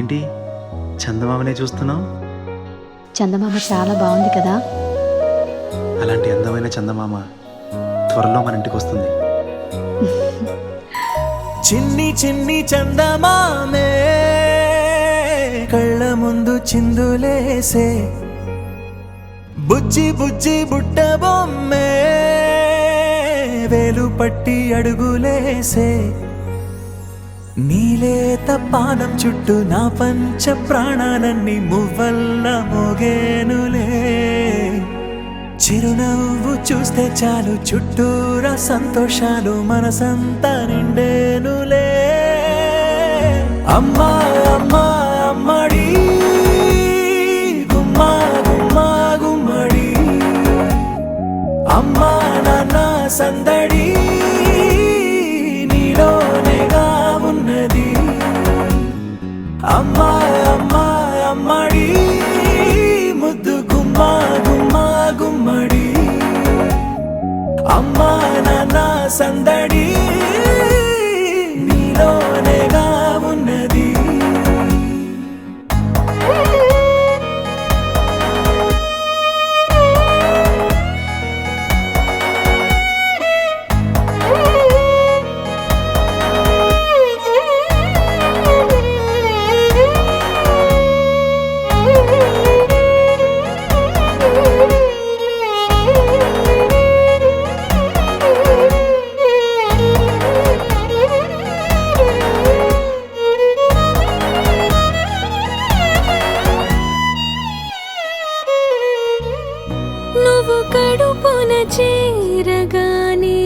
ఏంటి చందమామనే చూస్తున్నావు? చందమామ చాలా బాగుంది కదా. అలాంటి అందమైన చందమామ త్వరలో మన ఇంటికి వస్తుంది. చిన్ని చిన్ని చందమామే కళ్ళ ముందు చిందులేసే, బుజ్జి బుజ్జి బుట్ట బొమ్మే వేలు పట్టి అడుగులేసే, నీలేత పానం చుట్టూ నా పంచ ప్రాణాలన్నీ మువ్వల్ల మోగేనులే. చిరునవ్వు చూస్తే చాలు చుట్టూరా సంతోషాలు మనసంతా నిండేనులే. అమ్మా అమ్మా అమ్మడి గుమ్మా గుమ్మా గుమ్మడి, అమ్మా నాన్న సందడి నీలోనేగా ఉన్నది. అమ్మా అమ్మా అమ్మడి ముద్దు గుమ్మా గుమ్మా గుమ్మడి, అమ్మా నాన్న సందడి నీలోనేగా ఉన్నది. నువ్వు కడుపున చేరగానే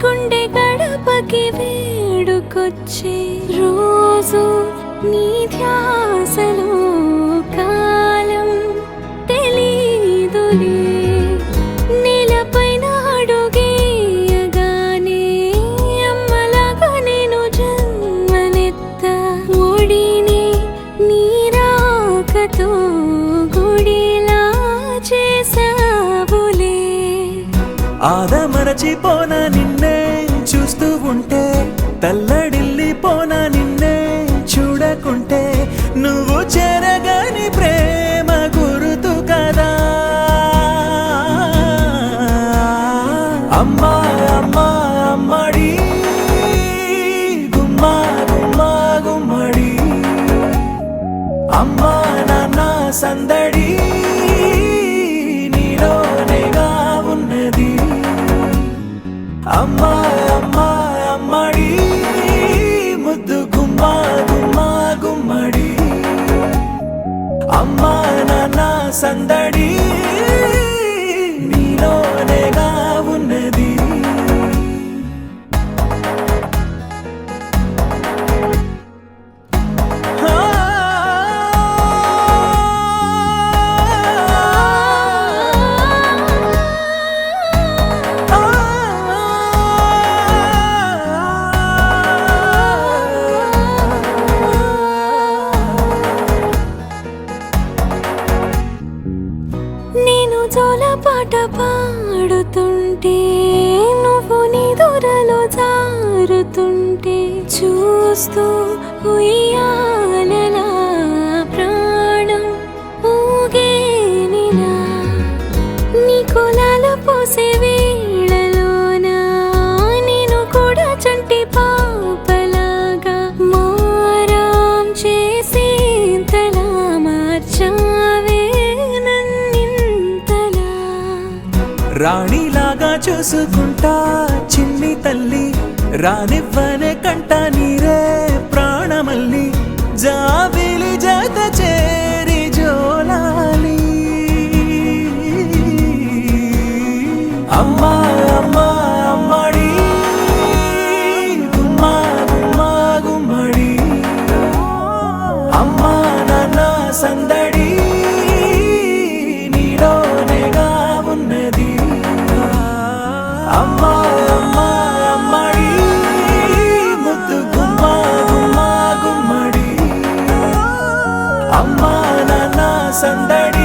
గుండె గడపకి వేడుకొచ్చే రోజు నీ ధ్యాసలో కాలం తెలీదులే. నేలపైన అడుగేయగానే అమ్మలాగా నేను జన్మనెత్త, ఒడిని నీ రాకతో గుడిలా చేసావులే. ఆదమరచిపోనా నిన్నే చూస్తూ ఉంటే, తల్లడిల్లిపోనా నిన్నే చూడకుంటే, నువ్వు చెరగని ప్రేమ గురుతు కదా. అమ్మా అమ్మా అమ్మడి గుమ్మా గుమ్మా గుమ్మడి, అమ్మా నాన్న సందడి నీలోనేగా ఉన్నది. అమ్మా అమ్మా అమ్మడి ముద్దు గుమ్మా గుమ్మా గుమ్మడి, అమ్మా నాన్న సందడి నీలోనేగా ఉన్నది. నేను జోలపాట పాడుతుంటే, నువ్వు నీ దూరలో జారుతుంటే, చూస్తూ ఉయ్యాలలా ప్రాణం ఊగేనిలా. నీ కులాలు పోసే వేళలోనా నేను కూడా చంటి పాపలాగా మారాం చేసేంతలా మార్చావే నన్నింతలా. రాణిలాగా చూసుకుంటా చిన్ని తల్లి, రానివ్వనే కంట నీరే ప్రాణమల్లి, జాబిలి జత చేరి జోలాలి. అమ్మా అమ్మా అమ్మడి గుమ్మా గుమ్మా గుమ్మడి, అమ్మా నాన్న సందడి నీలోనేగా ఉన్నది. అమ్మా అమ్మా అమ్మడి ముద్దు గుమ్మా గుమ్మా గుమ్మడి, అమ్మా నాన్న సందడి